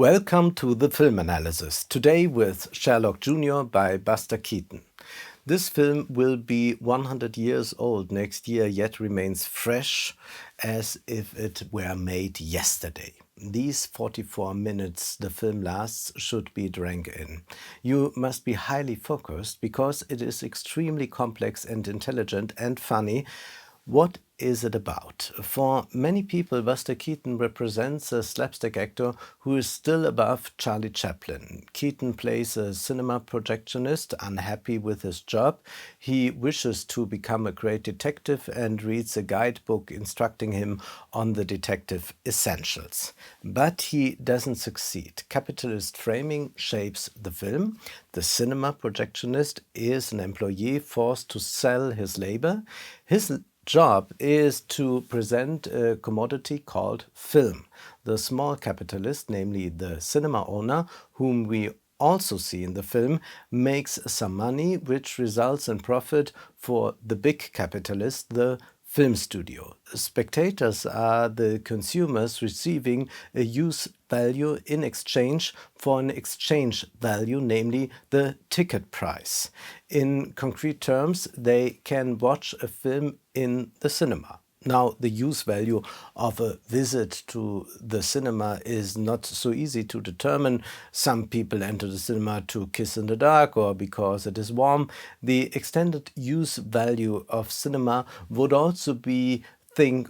Welcome to the film analysis, today with Sherlock Jr. by Buster Keaton. This film will be 100 years old next year, yet remains fresh as if it were made yesterday. These 44 minutes the film lasts should be drank in. You must be highly focused because it is extremely complex and intelligent and funny. What is it about? For many people, Buster Keaton represents a slapstick actor who is still above Charlie Chaplin. Keaton plays a cinema projectionist unhappy with his job. He wishes to become a great detective and reads a guidebook instructing him on the detective essentials. But he doesn't succeed. Capitalist framing shapes the film. The cinema projectionist is an employee forced to sell his labor. His job is to present a commodity called film. The small capitalist, namely the cinema owner, whom we also see in the film, makes some money which results in profit for the big capitalist, the film studio. Spectators are the consumers receiving a use value in exchange for an exchange value, namely the ticket price. In concrete terms, they can watch a film in the cinema. Now, the use value of a visit to the cinema is not so easy to determine. Some people enter the cinema to kiss in the dark or because it is warm. The extended use value of cinema would also be to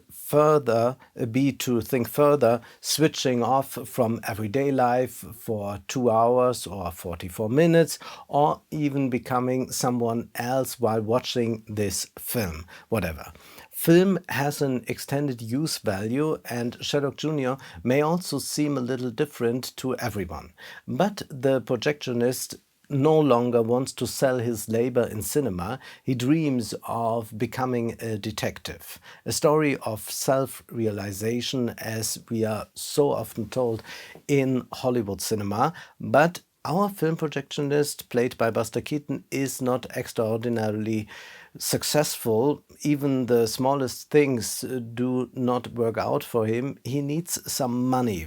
think further, switching off from everyday life for 2 hours or 44 minutes, or even becoming someone else while watching this film, whatever. Film has an extended use value, and Sherlock Jr. may also seem a little different to everyone. But the projectionist no longer wants to sell his labor in cinema. He dreams of becoming a detective. A story of self-realization, as we are so often told in Hollywood cinema. But our film projectionist, played by Buster Keaton, is not extraordinarily successful. Even the smallest things do not work out for him. He needs some money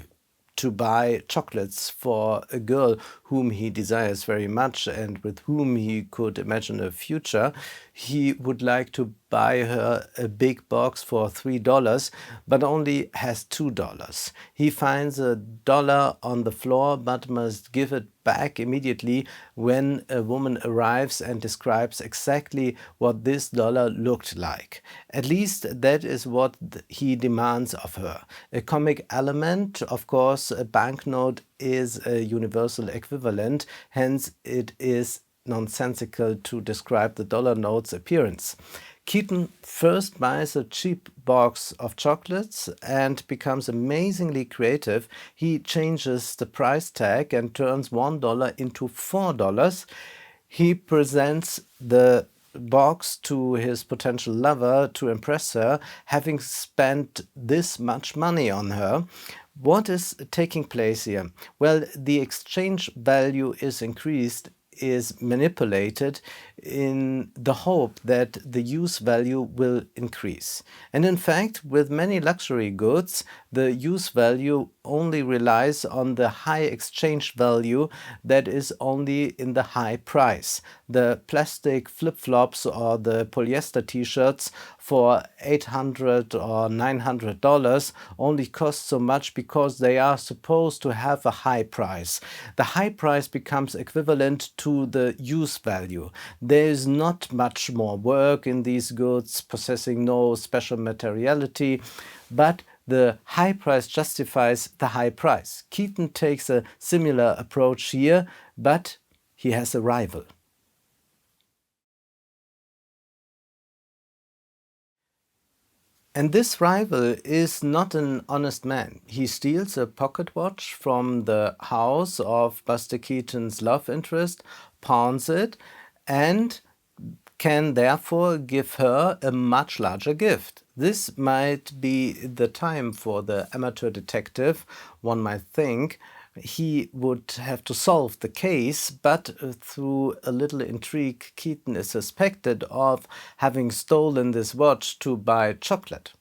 to buy chocolates for a girl whom he desires very much and with whom he could imagine a future. He would like to buy her a big box for $3, but only has $2. He finds $1 on the floor, but must give it back immediately when a woman arrives and describes exactly what this dollar looked like. At least that is what he demands of her. A comic element, of course. A banknote is a universal equivalent, hence it is nonsensical to describe the dollar note's appearance. Keaton first buys a cheap box of chocolates and becomes amazingly creative. He changes the price tag and turns $1 into $4. He presents the box to his potential lover to impress her, having spent this much money on her. What is taking place here? Well, the exchange value is increased, is manipulated in the hope that the use value will increase. And in fact, with many luxury goods, the use value only relies on the high exchange value that is only in the high price. The plastic flip-flops or the polyester t-shirts for $800 or $900 only cost so much because they are supposed to have a high price. The high price becomes equivalent to the use value. There is not much more work in these goods, possessing no special materiality, but the high price justifies the high price. Keaton takes a similar approach here, but he has a rival. And this rival is not an honest man. He steals a pocket watch from the house of Buster Keaton's love interest, pawns it, and can therefore give her a much larger gift. This might be the time for the amateur detective, one might think. He would have to solve the case, but through a little intrigue, Keaton is suspected of having stolen this watch to buy chocolate.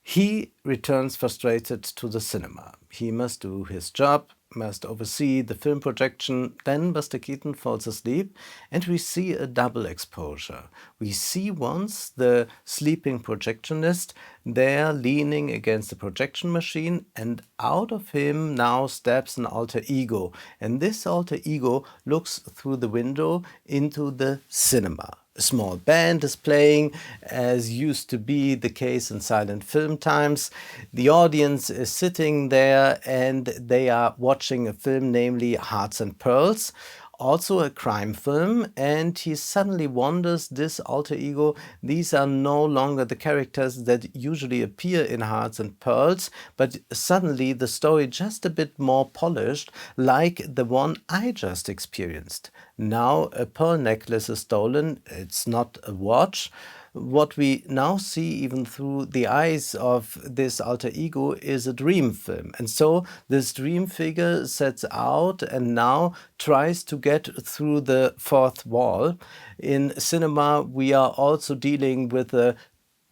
He returns frustrated to the cinema. He must do his job. must oversee the film projection. Then Buster Keaton falls asleep and we see a double exposure. We see once the sleeping projectionist there leaning against the projection machine, and out of him now steps an alter ego. And this alter ego looks through the window into the cinema. A small band is playing, as used to be the case in silent film times. The audience is sitting there and they are watching a film, namely Hearts and Pearls, also a crime film, and he suddenly wonders, this alter ego, these are no longer the characters that usually appear in Hearts and Pearls, but suddenly the story just a bit more polished, like the one I just experienced. Now a pearl necklace is stolen, it's not a watch. What we now see, even through the eyes of this alter ego, is a dream film. And so this dream figure sets out and now tries to get through the fourth wall. In cinema, we are also dealing with a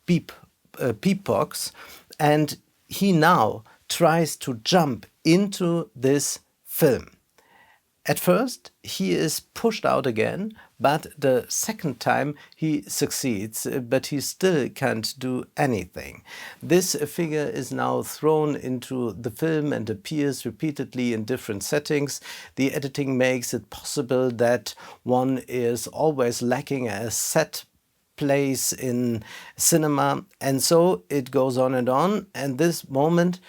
peep box, and he now tries to jump into this film. At first, he is pushed out again, but the second time he succeeds, but he still can't do anything. This figure is now thrown into the film and appears repeatedly in different settings. The editing makes it possible that one is always lacking a set place in cinema, and so it goes on, and this moment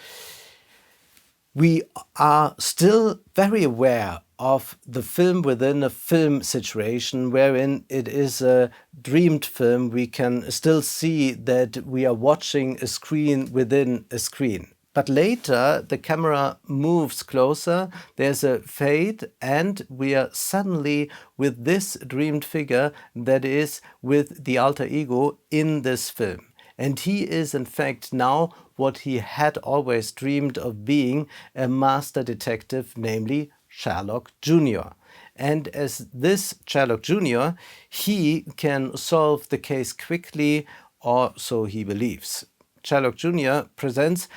we are still very aware of the film within a film situation, wherein it is a dreamed film. We can still see that we are watching a screen within a screen. But later the camera moves closer, there's a fade, and we are suddenly with this dreamed figure that is with the alter ego in this film. And he is in fact now what he had always dreamed of being, a master detective, namely Sherlock Jr. And as this Sherlock Jr., he can solve the case quickly, or so he believes. Sherlock Jr. presents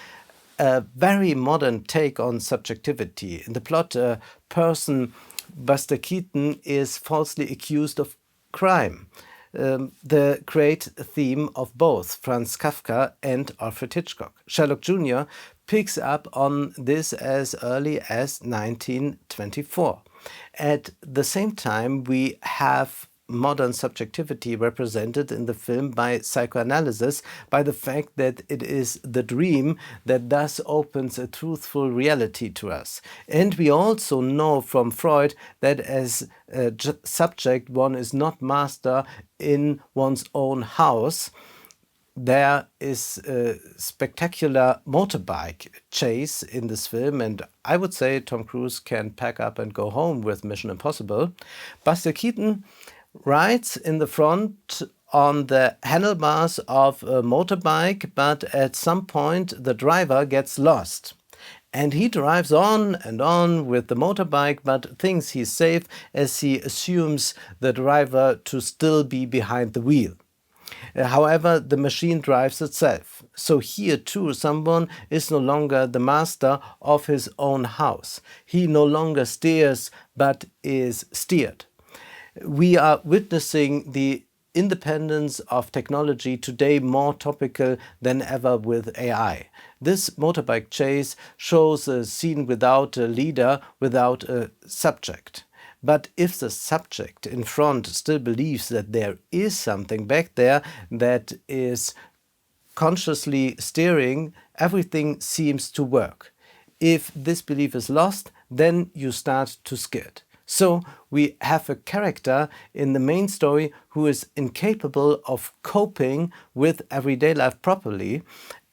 a very modern take on subjectivity. In the plot, a person, Buster Keaton, is falsely accused of crime. The great theme of both Franz Kafka and Alfred Hitchcock. Sherlock Jr. picks up on this as early as 1924. At the same time, we have modern subjectivity represented in the film by psychoanalysis, by the fact that it is the dream that thus opens a truthful reality to us. And we also know from Freud that as a subject one is not master in one's own house. There is a spectacular motorbike chase in this film, and I would say Tom Cruise can pack up and go home with Mission Impossible. Buster Keaton rides in the front on the handlebars of a motorbike, but at some point the driver gets lost. And he drives on and on with the motorbike, but thinks he's safe as he assumes the driver to still be behind the wheel. However, the machine drives itself. So here too, someone is no longer the master of his own house. He no longer steers, but is steered. We are witnessing the independence of technology today, more topical than ever with AI. This motorbike chase shows a scene without a leader, without a subject. But if the subject in front still believes that there is something back there that is consciously steering, everything seems to work. If this belief is lost, then you start to skid. So we have a character in the main story who is incapable of coping with everyday life properly,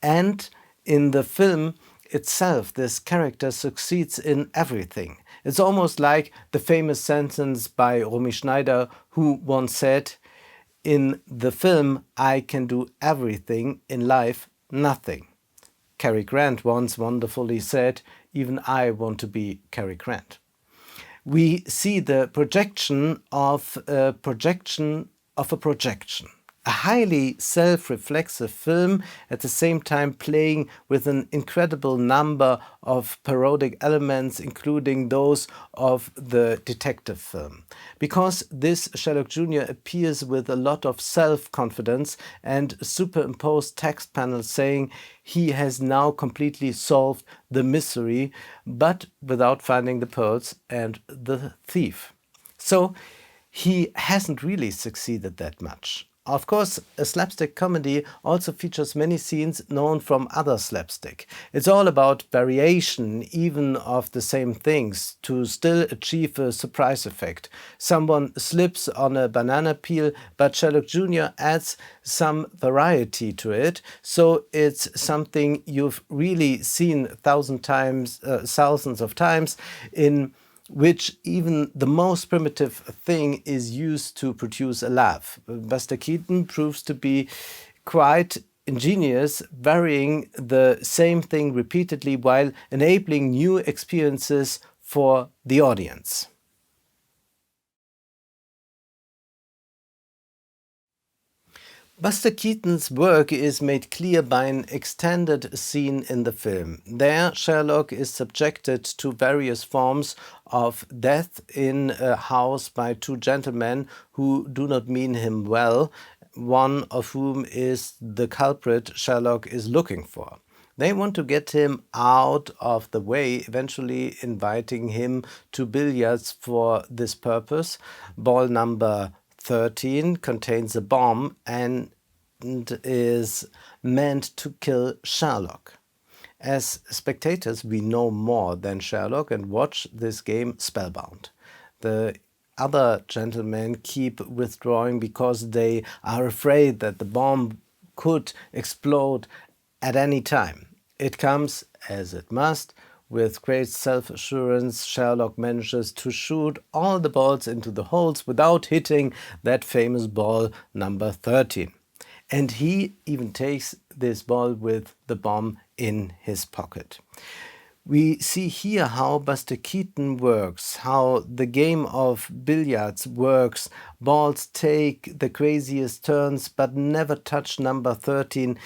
and in the film itself this character succeeds in everything. It's almost like the famous sentence by Romy Schneider, who once said, "In the film I can do everything, in life nothing." Cary Grant once wonderfully said, "Even I want to be Cary Grant." We see the projection of a projection of a projection. A highly self-reflexive film, at the same time playing with an incredible number of parodic elements, including those of the detective film. Because this Sherlock Jr. appears with a lot of self-confidence and superimposed text panels saying he has now completely solved the mystery, but without finding the pearls and the thief. So he hasn't really succeeded that much. Of course, a slapstick comedy also features many scenes known from other slapstick. It's all about variation, even of the same things, to still achieve a surprise effect. Someone slips on a banana peel, but Sherlock Jr. adds some variety to it, so it's something you've really seen thousands of times, in which even the most primitive thing is used to produce a laugh. Buster Keaton proves to be quite ingenious, varying the same thing repeatedly while enabling new experiences for the audience. Buster Keaton's work is made clear by an extended scene in the film. There, Sherlock is subjected to various forms of death in a house by two gentlemen who do not mean him well, one of whom is the culprit Sherlock is looking for. They want to get him out of the way, eventually inviting him to billiards for this purpose. Ball number 13 contains a bomb and is meant to kill Sherlock. As spectators, we know more than Sherlock and watch this game spellbound. The other gentlemen keep withdrawing because they are afraid that the bomb could explode at any time. It comes, as it must. With great self-assurance, Sherlock manages to shoot all the balls into the holes without hitting that famous ball number 13. And he even takes this ball with the bomb in his pocket. We see here how Buster Keaton works, how the game of billiards works. Balls take the craziest turns but never touch number 13.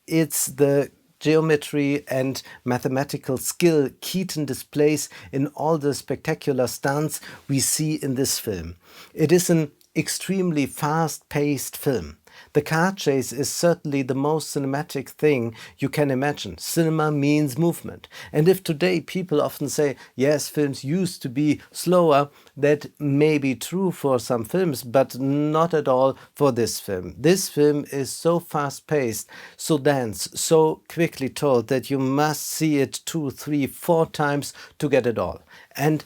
It's the geometry and mathematical skill Keaton displays in all the spectacular stunts we see in this film. It is an extremely fast-paced film. The car chase is certainly the most cinematic thing you can imagine. Cinema means movement. And if today people often say, yes, films used to be slower, that may be true for some films, but not at all for this film. This film is so fast-paced, so dense, so quickly told that you must see it 2, 3, 4 times to get it all. And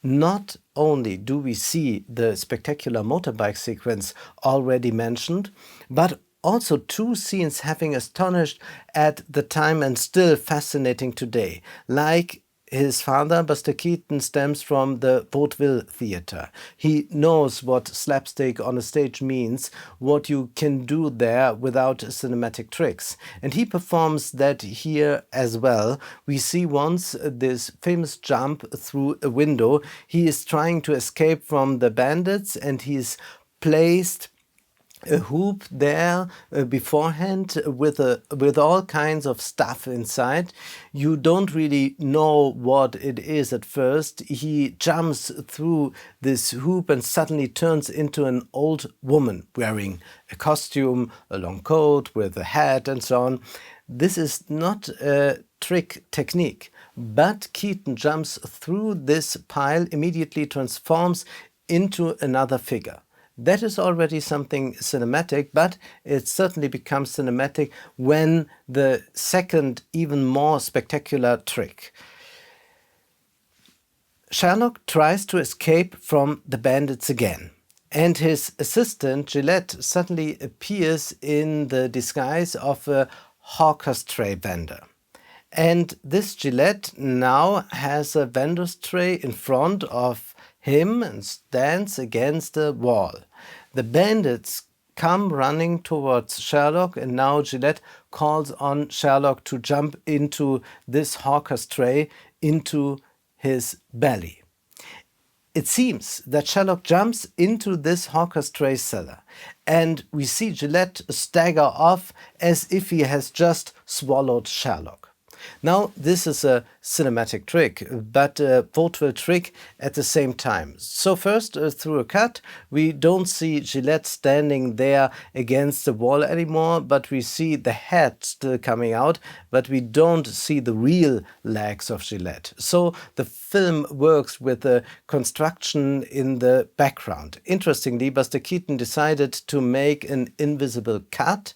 not only do we see the spectacular motorbike sequence already mentioned, but also 2 scenes having astonished at the time and still fascinating today, like his father, Buster Keaton, stems from the vaudeville theater. He knows what slapstick on a stage means, what you can do there without cinematic tricks. And he performs that here as well. We see once this famous jump through a window. He is trying to escape from the bandits and he's placed a hoop there beforehand with all kinds of stuff inside. You don't really know what it is at first. He jumps through this hoop and suddenly turns into an old woman wearing a costume, a long coat with a hat and so on. This is not a trick technique, but Keaton jumps through this pile, immediately transforms into another figure. That is already something cinematic, but it certainly becomes cinematic when the second, even more spectacular trick. Sherlock tries to escape from the bandits again, and his assistant Gillette suddenly appears in the disguise of a hawker's tray vendor. And this Gillette now has a vendor's tray in front of him and stands against the wall. The bandits come running towards Sherlock, and now Gillette calls on Sherlock to jump into this hawker's tray, into his belly. It seems that Sherlock jumps into this hawker's tray cellar. And we see Gillette stagger off as if he has just swallowed Sherlock. Now, this is a cinematic trick, but a vaudeville trick at the same time. So first, through a cut, we don't see Gillette standing there against the wall anymore, but we see the head still coming out, but we don't see the real legs of Gillette. So the film works with the construction in the background. Interestingly, Buster Keaton decided to make an invisible cut,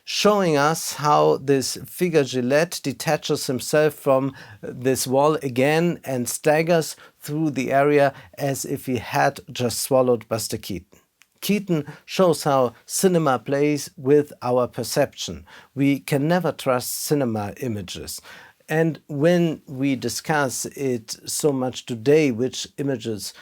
showing us how this figure Gillette detaches himself from this wall again and staggers through the area as if he had just swallowed Buster Keaton. Keaton shows how cinema plays with our perception. We can never trust cinema images. And when we discuss it so much today, which images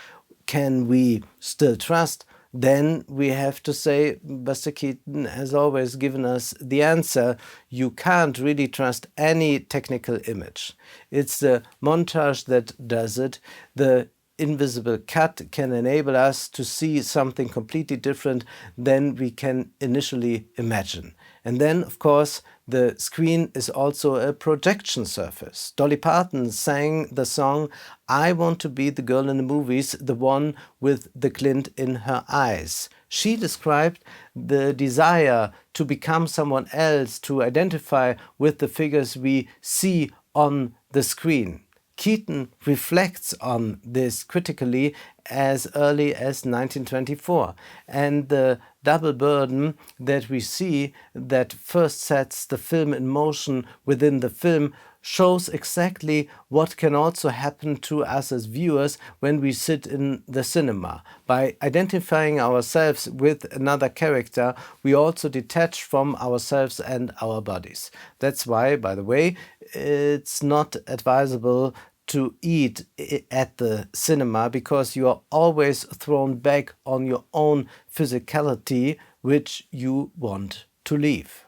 can we still trust, then we have to say Buster Keaton has always given us the answer. You can't really trust any technical image. It's the montage that does it. The invisible cut can enable us to see something completely different than we can initially imagine. And then, of course, the screen is also a projection surface. Dolly Parton sang the song "I Want to Be the Girl in the Movies," the one with the glint in her eyes. She described the desire to become someone else, to identify with the figures we see on the screen. Keaton reflects on this critically as early as 1924, and the double burden that we see that first sets the film in motion within the film shows exactly what can also happen to us as viewers when we sit in the cinema. By identifying ourselves with another character, we also detach from ourselves and our bodies. That's why, by the way, it's not advisable to eat at the cinema, because you are always thrown back on your own physicality, which you want to leave.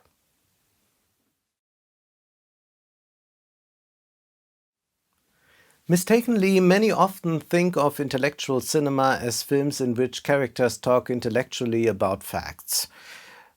Mistakenly, many often think of intellectual cinema as films in which characters talk intellectually about facts.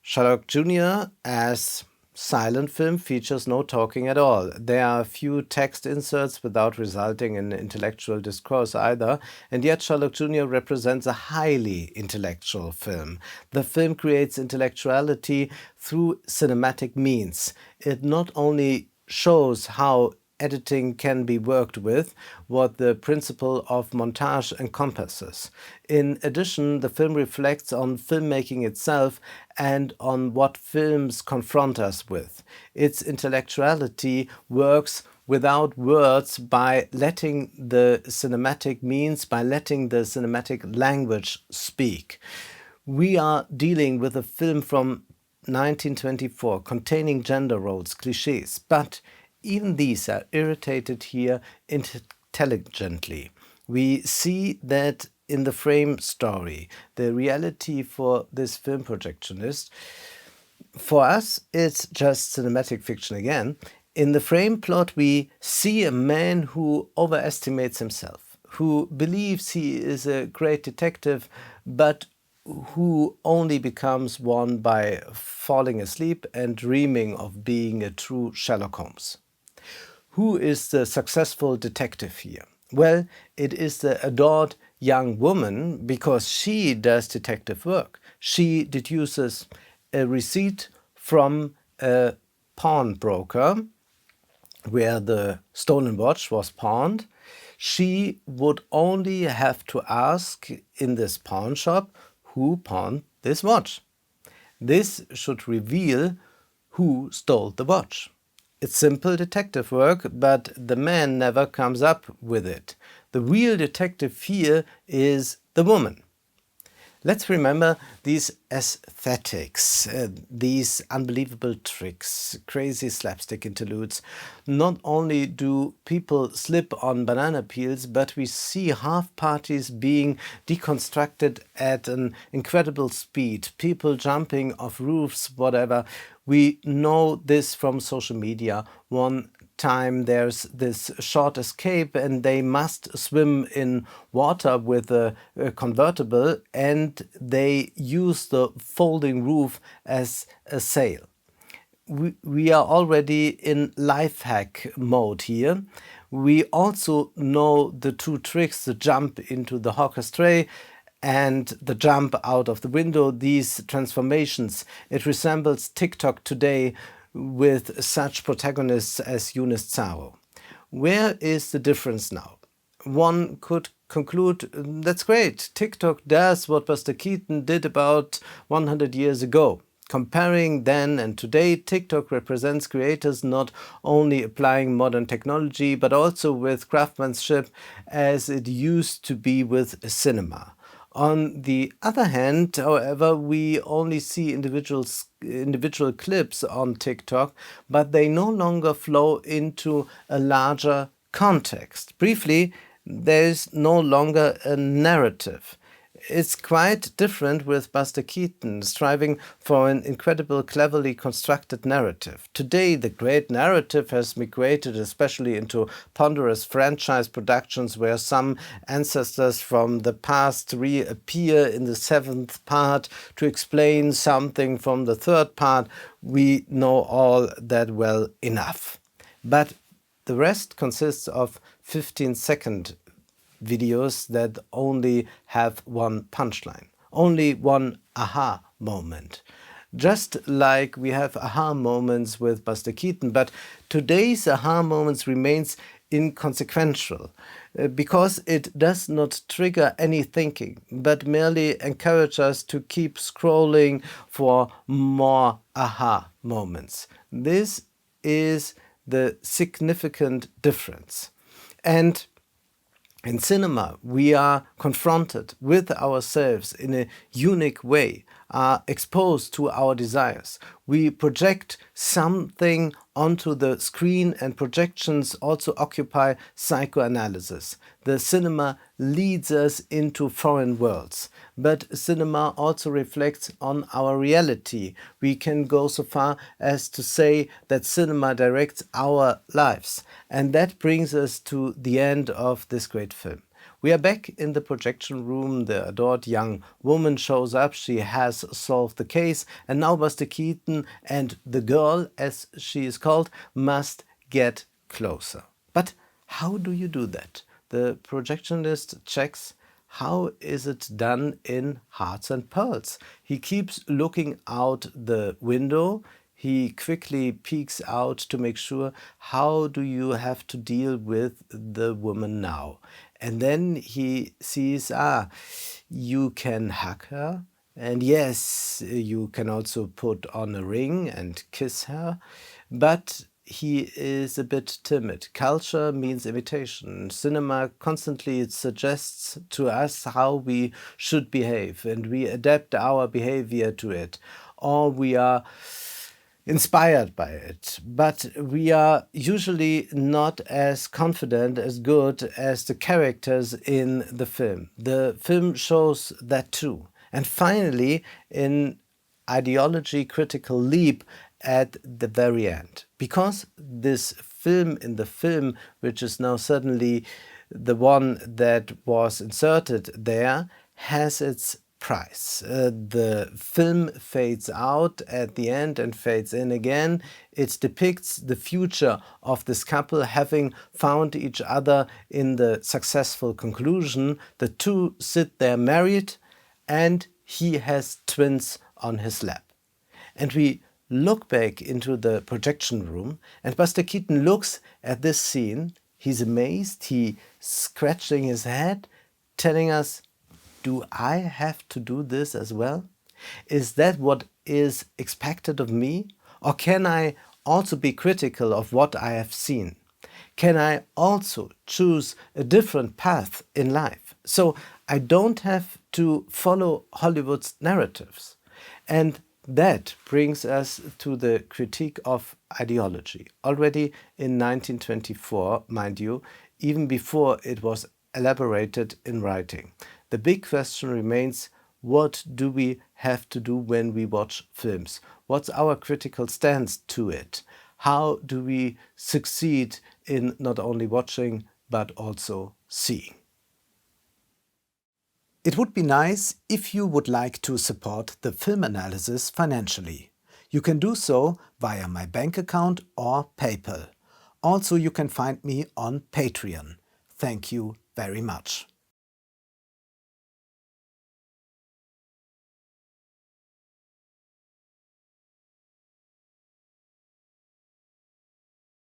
Sherlock Jr. as silent film features no talking at all. There are few text inserts without resulting in intellectual discourse either, and yet Sherlock Jr. represents a highly intellectual film. The film creates intellectuality through cinematic means. It not only shows how editing can be worked with, what the principle of montage encompasses. In addition, the film reflects on filmmaking itself and on what films confront us with. Its intellectuality works without words by letting the cinematic means, by letting the cinematic language speak. We are dealing with a film from 1924 containing gender roles, cliches, but even these are irritated here intelligently. We see that in the frame story, the reality for this film projectionist. For us, it's just cinematic fiction again. In the frame plot, we see a man who overestimates himself, who believes he is a great detective, but who only becomes one by falling asleep and dreaming of being a true Sherlock Holmes. Who is the successful detective here? Well, it is the adored young woman, because she does detective work. She deduces a receipt from a pawnbroker where the stolen watch was pawned. She would only have to ask in this pawn shop who pawned this watch. This should reveal who stole the watch. It's simple detective work, but the man never comes up with it. The real detective here is the woman. Let's remember these aesthetics, these unbelievable tricks, crazy slapstick interludes. Not only do people slip on banana peels, but we see half parties being deconstructed at an incredible speed, people jumping off roofs, whatever. We know this from social media. One time there's this short escape and they must swim in water with a convertible, and they use the folding roof as a sail. We are already in life hack mode here. We also know the two tricks: the jump into the hawker's tray and the jump out of the window. These transformations, it resembles TikTok today with such protagonists as Eunice Zaro. Where is the difference now? One could conclude, that's great, TikTok does what Buster Keaton did about 100 years ago. Comparing then and today, TikTok represents creators not only applying modern technology, but also with craftsmanship as it used to be with cinema. On the other hand, however, we only see individual clips on TikTok, but they no longer flow into a larger context. Briefly, there is no longer a narrative. It's quite different with Buster Keaton, striving for an incredible, cleverly constructed narrative. Today, the great narrative has migrated especially into ponderous franchise productions where some ancestors from the past reappear in the 7th part to explain something from the 3rd part. We know all that well enough. But the rest consists of 15-second videos that only have one punchline, only one aha moment. Just like we have aha moments with Buster Keaton, but today's aha moments remains inconsequential because it does not trigger any thinking, but merely encourage us to keep scrolling for more aha moments. This is the significant difference. And in cinema, we are confronted with ourselves in a unique way, are exposed to our desires. We project something onto the screen, and projections also occupy psychoanalysis. The cinema leads us into foreign worlds, but cinema also reflects on our reality. We can go so far as to say that cinema directs our lives, and that brings us to the end of this great film. We are back in the projection room. The adored young woman shows up. She has solved the case, and now Buster Keaton and the girl, as she is called, must get closer. But how do you do that? The projectionist checks. How is it done in Hearts and Pearls? He keeps looking out the window. He quickly peeks out to make sure, how do you have to deal with the woman now? And then he sees, you can hug her. And yes, you can also put on a ring and kiss her. But he is a bit timid. Culture means imitation. Cinema constantly suggests to us how we should behave, and we adapt our behavior to it. Or we are inspired by it, but we are usually not as confident, as good as the characters in the film. The film shows that too. And finally, an ideology critical leap at the very end. Because this film in the film, which is now suddenly the one that was inserted there, has its price. The film fades out at the end and fades in again. It depicts the future of this couple having found each other in the successful conclusion. The two sit there married, and he has twins on his lap. And we look back into the projection room, and Buster Keaton looks at this scene. He's amazed, he's scratching his head, telling us, do I have to do this as well? Is that what is expected of me? Or can I also be critical of what I have seen? Can I also choose a different path in life? So I don't have to follow Hollywood's narratives. And that brings us to the critique of ideology. Already in 1924, mind you, even before it was elaborated in writing. The big question remains, what do we have to do when we watch films? What's our critical stance to it? How do we succeed in not only watching but also seeing? It would be nice if you would like to support the film analysis financially. You can do so via my bank account or PayPal. Also, you can find me on Patreon. Thank you very much.